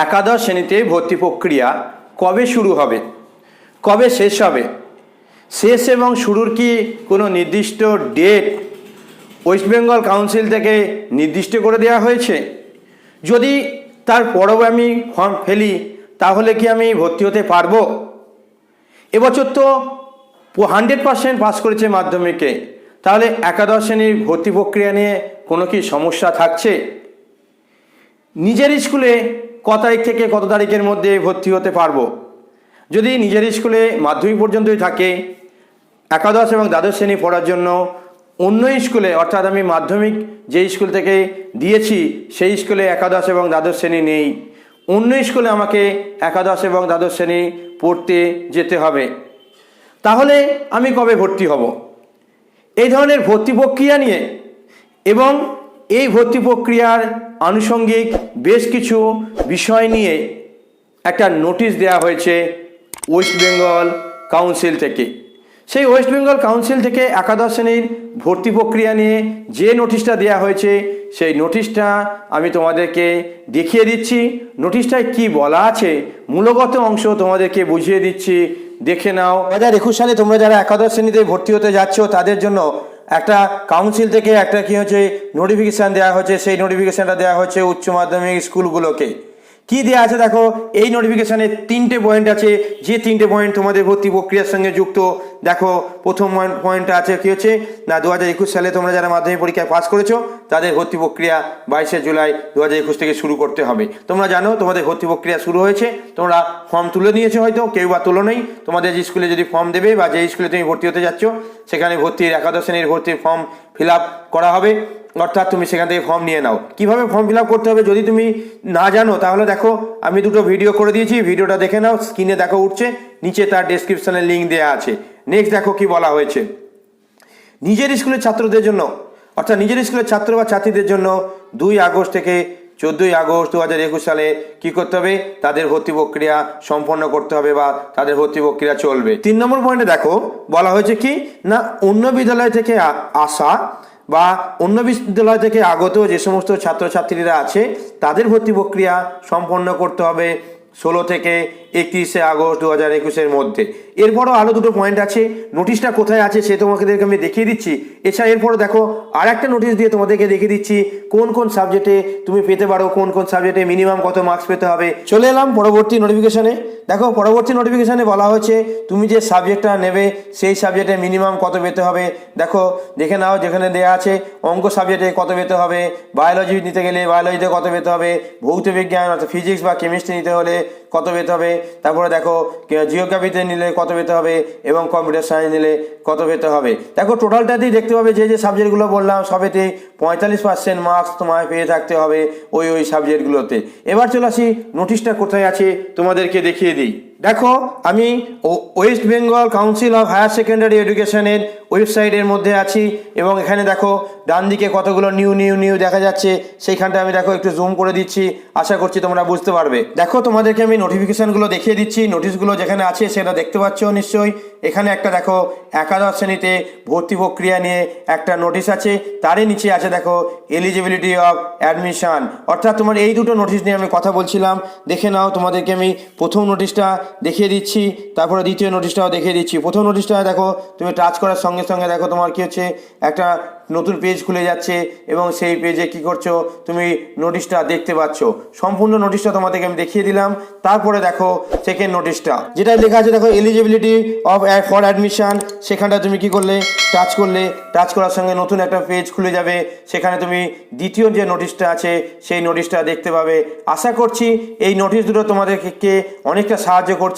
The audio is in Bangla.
একাদশ শ্রেণীতে ভর্তি প্রক্রিয়া কবে শুরু হবে, কবে শেষ হবে? শেষ এবং শুরুর কি কোনো নির্দিষ্ট ডেট ওয়েস্ট বেঙ্গল কাউন্সিল থেকে নির্দিষ্ট করে দেওয়া হয়েছে? যদি তারপরেও আমি ফর্ম ফেলি তাহলে কি আমি ভর্তি হতে পারবো? এবছর তো 100% পাস করেছে মাধ্যমিকে, তাহলে একাদশ শ্রেণীর ভর্তি প্রক্রিয়া নিয়ে কোনো কি সমস্যা থাকছে? নিজের স্কুলে কত তারিখ থেকে কত তারিখের মধ্যে ভর্তি হতে পারবো? যদি নিজের স্কুলে মাধ্যমিক পর্যন্তই থাকে, একাদশ এবং দ্বাদশ শ্রেণী পড়ার জন্য অন্য স্কুলে, অর্থাৎ আমি মাধ্যমিক যে স্কুল থেকে দিয়েছি সেই স্কুলে একাদশ এবং দ্বাদশ শ্রেণী নেই, অন্য স্কুলে আমাকে একাদশ এবং দ্বাদশ শ্রেণী পড়তে যেতে হবে, তাহলে আমি কবে ভর্তি হব? এই ধরনের ভর্তি প্রক্রিয়া নিয়ে এবং এই ভর্তি প্রক্রিয়ার আনুষঙ্গিক বেশ কিছু বিষয় নিয়ে একটা নোটিশ দেওয়া হয়েছে ওয়েস্ট বেঙ্গল কাউন্সিল থেকে। সেই ওয়েস্ট বেঙ্গল কাউন্সিল থেকে একাদশ শ্রেণীর ভর্তি প্রক্রিয়া নিয়ে যে নোটিশটা দেওয়া হয়েছে সেই নোটিশটা আমি তোমাদেরকে দেখিয়ে দিচ্ছি। নোটিশটায় কি বলা আছে মূলগত অংশ তোমাদেরকে বুঝিয়ে দিচ্ছি, দেখে নাও। 2021 সালে তোমরা যারা একাদশ শ্রেণীতে ভর্তি হতে যাচ্ছ তাদের জন্য একটা কাউন্সিল থেকে একটা কি হচ্ছে নোটিফিকেশান দেওয়া হচ্ছে। সেই নোটিফিকেশানটা দেওয়া হচ্ছে উচ্চ মাধ্যমিক স্কুলগুলোকে। কি দেওয়া আছে দেখো, এই নোটিফিকেশানে 3টে পয়েন্ট আছে, যে 3টে পয়েন্ট তোমাদের ভর্তি প্রক্রিয়ার সঙ্গে যুক্ত। দেখো, প্রথম পয়েন্টটা আছে কি হচ্ছে না, 2021 সালে তোমরা যারা মাধ্যমিক পরীক্ষায় পাস করেছো তাদের ভর্তি প্রক্রিয়া 22শে জুলাই 2021 থেকে শুরু করতে হবে। তোমরা জানো তোমাদের ভর্তি প্রক্রিয়া শুরু হয়েছে, তোমরা ফর্ম তুলে নিয়েছো, হয়তো কেউ বা তুলো নেই। তোমাদের যে স্কুলে যদি ফর্ম দেবে বা যে স্কুলে তুমি ভর্তি হতে যাচ্ছ সেখানে একাদশ শ্রেণীর ভর্তির ফর্ম ফিল আপ করা হবে, অর্থাৎ তুমি সেখান থেকে ফর্ম নিয়ে নাও। কিভাবে ফর্ম ফিল আপ করতে হবে যদি তুমি না জানো তাহলে দেখো, আমি দুটো ভিডিও করে দিয়েছি, ভিডিওটা দেখে নাও। স্ক্রিনে দেখো উঠছে, নিচে তার ডেসক্রিপশনে লিঙ্ক দেওয়া আছে। নেক্সট দেখো কি বলা হয়েছে। নিজের স্কুলের ছাত্রদের জন্য, অর্থাৎ নিজের স্কুলের ছাত্র বা ছাত্রীদের জন্য 2 আগস্ট থেকে 14 আগস্ট 2021 সালে কি করতে হবে, তাদের ভর্তি প্রক্রিয়া সম্পন্ন করতে হবে বা তাদের ভর্তি প্রক্রিয়া চলবে। 3 নম্বর পয়েন্টে দেখো বলা হয়েছে কি না, অন্য বিদ্যালয় থেকে আসা বা অন্য বিদ্যালয় থেকে আগত যে সমস্ত ছাত্রছাত্রীরা আছে তাদের ভর্তি প্রক্রিয়া সম্পন্ন করতে হবে 16 থেকে 31শে আগস্ট 2021 মধ্যে। এরপরও আরও দুটো পয়েন্ট আছে। নোটিশটা কোথায় আছে সে তোমাদেরকে আমি দেখিয়ে দিচ্ছি। এছাড়া এরপরও দেখো আর একটা নোটিশ দিয়ে তোমাদেরকে দেখিয়ে দিচ্ছি কোন কোন সাবজেক্টে তুমি পেতে পারো, কোন কোন সাবজেক্টে মিনিমাম কত মার্কস পেতে হবে। চলে এলাম পরবর্তী নোটিফিকেশানে। দেখো, পরবর্তী নোটিফিকেশানে বলা হয়েছে তুমি যে সাবজেক্টটা নেবে সেই সাবজেক্টে মিনিমাম কত পেতে হবে। দেখো, দেখে নাও, যেখানে দেওয়া আছে অঙ্ক সাবজেক্টে কত পেতে হবে, বায়োলজি নিতে গেলে বায়োলজিতে কত পেতে হবে, ভৌত বিজ্ঞান অর্থাৎ ফিজিক্স বা কেমিস্ট্রি নিতে হলে কত পেতে হবে, তারপরে দেখো জিওগ্রাফিতে নিলে কত পেতে হবে এবং কম্পিউটার সায়েন্স নিলে কত পেতে হবে। দেখো, টোটালটাতেই দেখতে পাবে যে যে সাবজেক্টগুলো বললাম সবেতেই 45% মার্কস তোমায় পেয়ে থাকতে হবে ওই সাবজেক্টগুলোতে। এবার চলে আসি নোটিশটা কোথায় আছে তোমাদেরকে দেখিয়ে দিই। দেখো, আমি West Bengal Council of Higher Secondary এডুকেশনের ওয়েবসাইটের মধ্যে আছি এবং এখানে দেখো ডান দিকে কতগুলো নিউ দেখা যাচ্ছে। সেইখানটা আমি দেখো একটু জুম করে দিচ্ছি, আশা করছি তোমরা বুঝতে পারবে। দেখো, তোমাদেরকে আমি নোটিফিকেশানগুলো দেখিয়ে দিচ্ছি। নোটিশগুলো যেখানে আছে সেটা দেখতে পাচ্ছ নিশ্চয়ই। এখানে একটা দেখো একাদশ শ্রেণীতে ভর্তি প্রক্রিয়া নিয়ে একটা নোটিশ আছে, তারই নিচে আছে দেখো এলিজিবিলিটি অফ অ্যাডমিশন। অর্থাৎ তোমার এই দুটো নোটিশ নিয়ে আমি কথা বলছিলাম। দেখে নাও, তোমাদেরকে আমি প্রথম নোটিশটা দেখিয়ে দিচ্ছি, তারপরে দ্বিতীয় নোটিশটাও দেখিয়ে দিচ্ছি। প্রথম নোটিশটা দেখো, তুমি টাচ করার সঙ্গে সঙ্গে দেখো তোমার কি হচ্ছে, একটা নতুন পেজ খুলে যাচ্ছে এবং সেই পেজে কি করছো, তুমি নোটিশটা দেখতে পাচ্ছ। সম্পূর্ণ নোটিশটা তোমাদেরকে আমি দেখিয়ে দিলাম। তারপরে দেখো সেকেন্ড নোটিশটা, যেটা লেখা আছে দেখো এলিজিবিলিটি অফ ফর অ্যাডমিশন। সেখানটা তুমি কি করলে, টাচ করলে, টাচ করার সঙ্গে নতুন একটা পেজ খুলে যাবে। সেখানে তুমি দ্বিতীয় যে নোটিশটা আছে সেই নোটিশটা দেখতে পাবে। আশা করছি এই নোটিশ দুটো তোমাদেরকে অনেকটা সাহায্য করছে।